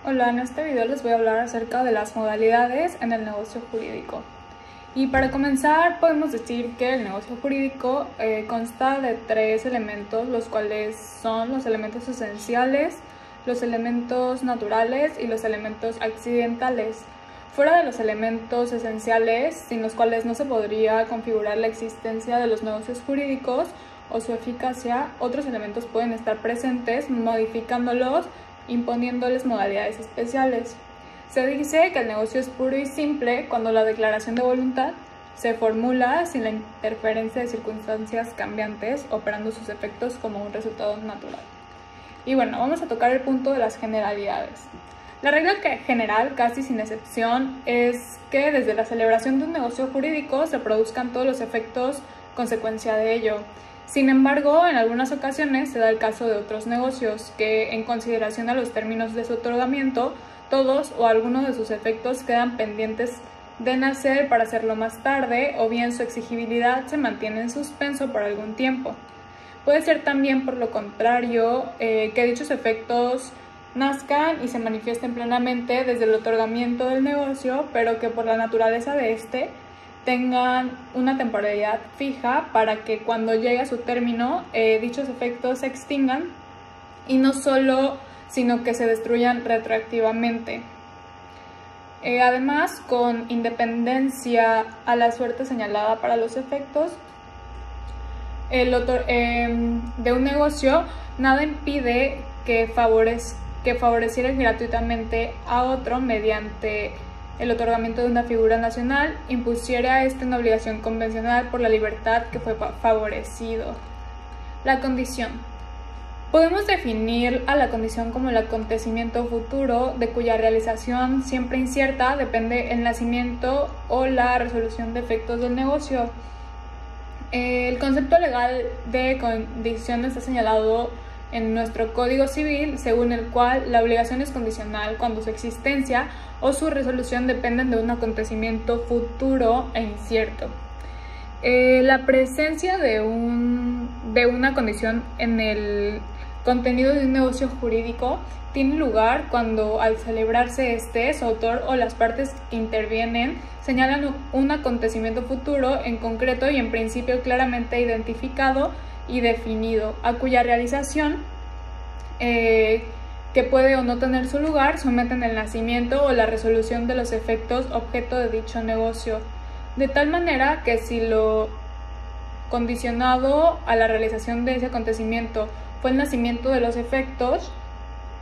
Hola, en este video les voy a hablar acerca de las modalidades en el negocio jurídico. Y para comenzar podemos decir que el negocio jurídico consta de tres elementos, los cuales son los elementos esenciales, los elementos naturales y los elementos accidentales. Fuera de los elementos esenciales, sin los cuales no se podría configurar la existencia de los negocios jurídicos o su eficacia, otros elementos pueden estar presentes, modificándolos, imponiéndoles modalidades especiales. Se dice que el negocio es puro y simple cuando la declaración de voluntad se formula sin la interferencia de circunstancias cambiantes, operando sus efectos como un resultado natural. Y bueno, vamos a tocar el punto de las generalidades. La regla general, casi sin excepción, es que desde la celebración de un negocio jurídico se produzcan todos los efectos consecuencia de ello. Sin embargo, en algunas ocasiones se da el caso de otros negocios que, en consideración a los términos de su otorgamiento, todos o algunos de sus efectos quedan pendientes de nacer para hacerlo más tarde, o bien su exigibilidad se mantiene en suspenso por algún tiempo. Puede ser también, por lo contrario, que dichos efectos nazcan y se manifiesten plenamente desde el otorgamiento del negocio, pero que por la naturaleza de este tengan una temporalidad fija para que cuando llegue a su término dichos efectos se extingan y no solo, sino que se destruyan retroactivamente. Además, con independencia a la suerte señalada para los efectos de un negocio, nada impide que favoreciera gratuitamente a otro mediante el otorgamiento de una figura nacional, impusiera a este una obligación convencional por la libertad que fue favorecido. La condición. Podemos definir a la condición como el acontecimiento futuro de cuya realización, siempre incierta, depende el nacimiento o la resolución de efectos del negocio. El concepto legal de condición está señalado en nuestro Código Civil, según el cual la obligación es condicional cuando su existencia o su resolución dependen de un acontecimiento futuro e incierto. La presencia de una condición en el contenido de un negocio jurídico tiene lugar cuando, al celebrarse este, su autor o las partes que intervienen señalan un acontecimiento futuro en concreto y en principio claramente identificado y definido, a cuya realización, que puede o no tener su lugar, someten el nacimiento o la resolución de los efectos objeto de dicho negocio, de tal manera que si lo condicionado a la realización de ese acontecimiento fue el nacimiento de los efectos,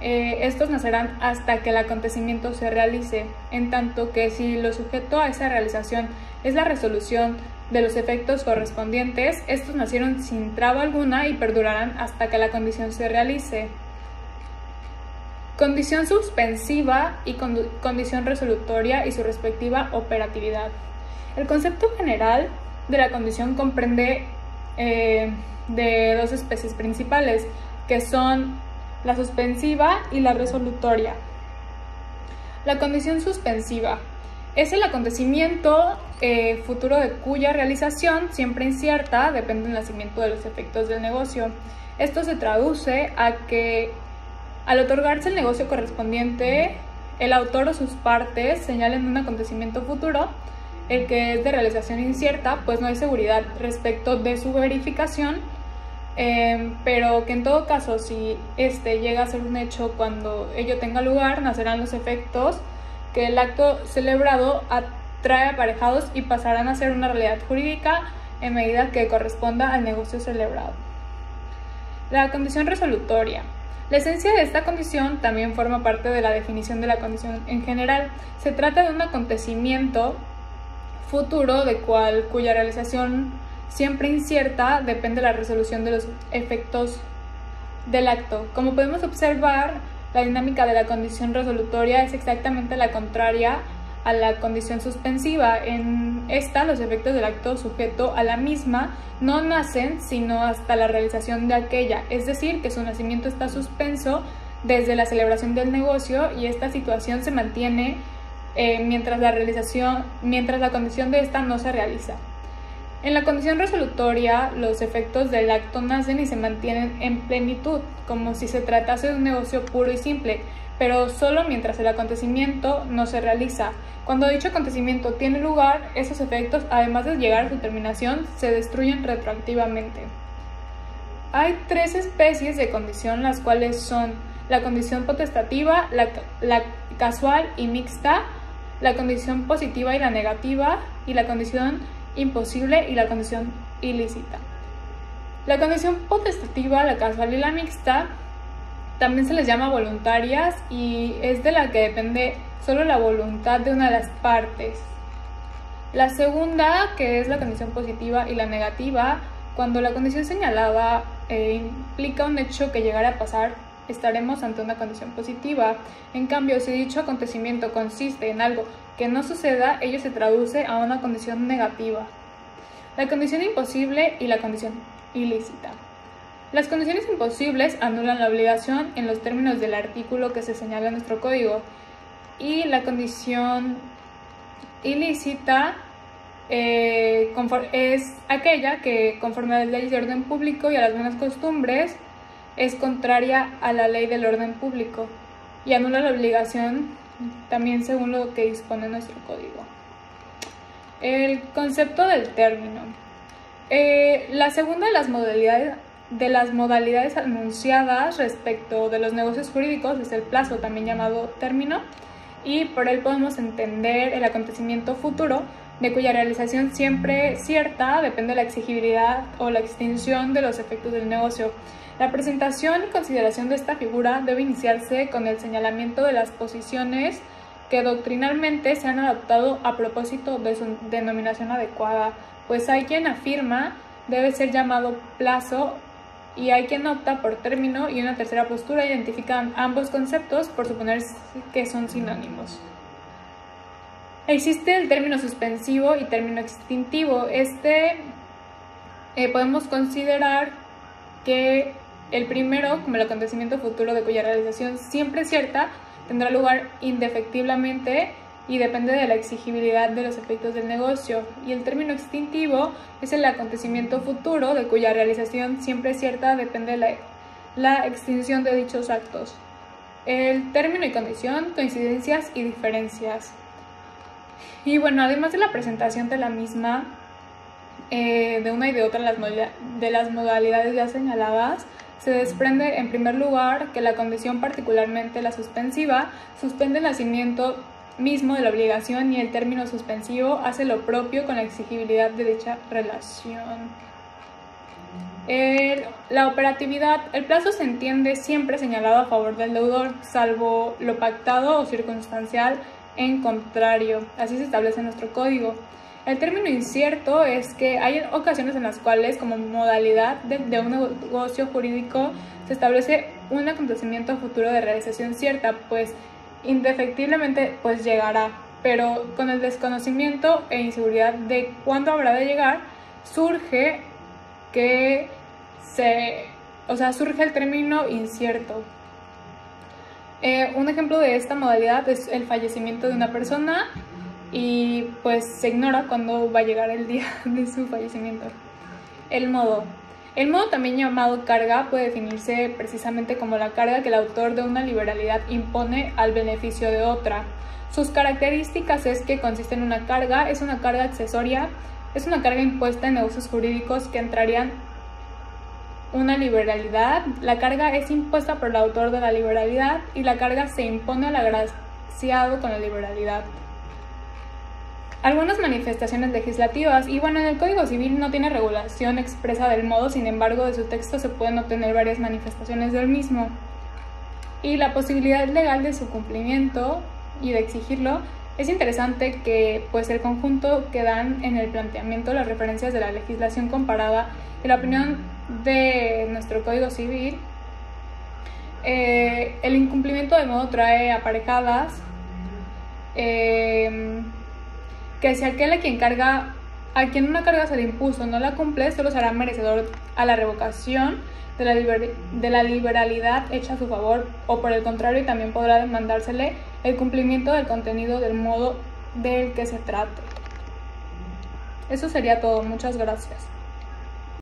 estos nacerán hasta que el acontecimiento se realice, en tanto que si lo sujeto a esa realización es la resolución de los efectos correspondientes, estos nacieron sin traba alguna y perdurarán hasta que la condición se realice. Condición suspensiva y condición resolutoria y su respectiva operatividad. El concepto general de la condición comprende de dos especies principales, que son la suspensiva y la resolutoria. La condición suspensiva es el acontecimiento futuro de cuya realización, siempre incierta, depende del nacimiento de los efectos del negocio. Esto se traduce a que, al otorgarse el negocio correspondiente, el autor o sus partes señalen un acontecimiento futuro, el que es de realización incierta, pues no hay seguridad respecto de su verificación, pero que en todo caso, si este llega a ser un hecho cuando ello tenga lugar, nacerán los efectos que el acto celebrado trae aparejados y pasarán a ser una realidad jurídica en medida que corresponda al negocio celebrado. La condición resolutoria. La esencia de esta condición también forma parte de la definición de la condición en general. Se trata de un acontecimiento futuro de cuya realización, siempre incierta, depende de la resolución de los efectos del acto. Como podemos observar, la dinámica de la condición resolutoria es exactamente la contraria a la condición suspensiva. En esta, los efectos del acto sujeto a la misma no nacen sino hasta la realización de aquella, es decir, que su nacimiento está suspenso desde la celebración del negocio, y esta situación se mantiene mientras la condición de esta no se realiza. En la condición resolutoria, los efectos del acto nacen y se mantienen en plenitud, como si se tratase de un negocio puro y simple, pero solo mientras el acontecimiento no se realiza. Cuando dicho acontecimiento tiene lugar, esos efectos, además de llegar a su terminación, se destruyen retroactivamente. Hay 3 especies de condición, las cuales son la condición potestativa, la casual y mixta, la condición positiva y la negativa, y la condición imposible y la condición ilícita. La condición potestativa, la casual y la mixta también se les llama voluntarias y es de la que depende solo la voluntad de una de las partes. La segunda, que es la condición positiva y la negativa, cuando la condición señalada implica un hecho que llegara a pasar, estaremos ante una condición positiva. En cambio, si dicho acontecimiento consiste en algo que no suceda, ello se traduce a una condición negativa. La condición imposible y la condición ilícita. Las condiciones imposibles anulan la obligación en los términos del artículo que se señala en nuestro código, y la condición ilícita es aquella que, conforme a las leyes de orden público y a las buenas costumbres, es contraria a la ley del orden público y anula la obligación también según lo que dispone nuestro código. El concepto del término. La segunda de las modalidades anunciadas respecto de los negocios jurídicos es el plazo, también llamado término, y por él podemos entender el acontecimiento futuro de cuya realización siempre cierta depende de la exigibilidad o la extinción de los efectos del negocio. La presentación y consideración de esta figura debe iniciarse con el señalamiento de las posiciones que doctrinalmente se han adoptado a propósito de su denominación adecuada, pues hay quien afirma debe ser llamado plazo y hay quien opta por término, y una tercera postura identifican ambos conceptos por suponer que son sinónimos. Existe el término suspensivo y término extintivo. Podemos considerar que el primero, como el acontecimiento futuro de cuya realización siempre es cierta, tendrá lugar indefectiblemente y depende de la exigibilidad de los efectos del negocio, y el término extintivo es el acontecimiento futuro de cuya realización siempre es cierta, depende de la extinción de dichos actos. El término y condición, coincidencias y diferencias. Y bueno, además de la presentación de la misma, de una y de otra de las modalidades ya señaladas, se desprende en primer lugar que la condición, particularmente la suspensiva, suspende el nacimiento mismo de la obligación, y el término suspensivo hace lo propio con la exigibilidad de dicha relación. La operatividad. El plazo se entiende siempre señalado a favor del deudor, salvo lo pactado o circunstancial en contrario. Así se establece en nuestro código. El término incierto es que hay ocasiones en las cuales, como modalidad de un negocio jurídico, se establece un acontecimiento futuro de realización cierta, pues indefectiblemente llegará, pero con el desconocimiento e inseguridad de cuándo habrá de llegar, surge el término incierto. Un ejemplo de esta modalidad es el fallecimiento de una persona y se ignora cuándo va a llegar el día de su fallecimiento. El modo. El modo, también llamado carga, puede definirse precisamente como la carga que el autor de una liberalidad impone al beneficio de otra. Sus características es que consiste en una carga, es una carga accesoria, es una carga impuesta en negocios jurídicos que entrarían una liberalidad. La carga es impuesta por el autor de la liberalidad y la carga se impone al agraciado con la liberalidad. Algunas manifestaciones legislativas. Y bueno, en el Código Civil no tiene regulación expresa del modo, sin embargo de su texto se pueden obtener varias manifestaciones del mismo. Y la posibilidad legal de su cumplimiento y de exigirlo. Es interesante que el conjunto que dan en el planteamiento las referencias de la legislación comparada y la opinión de nuestro Código Civil. El incumplimiento de modo trae aparejadas que si aquel a quien una carga se le impuso no la cumple, solo será merecedor a la revocación de la liberalidad hecha a su favor, o por el contrario también podrá demandársele el cumplimiento del contenido del modo del que se trate. Eso sería todo. Muchas gracias.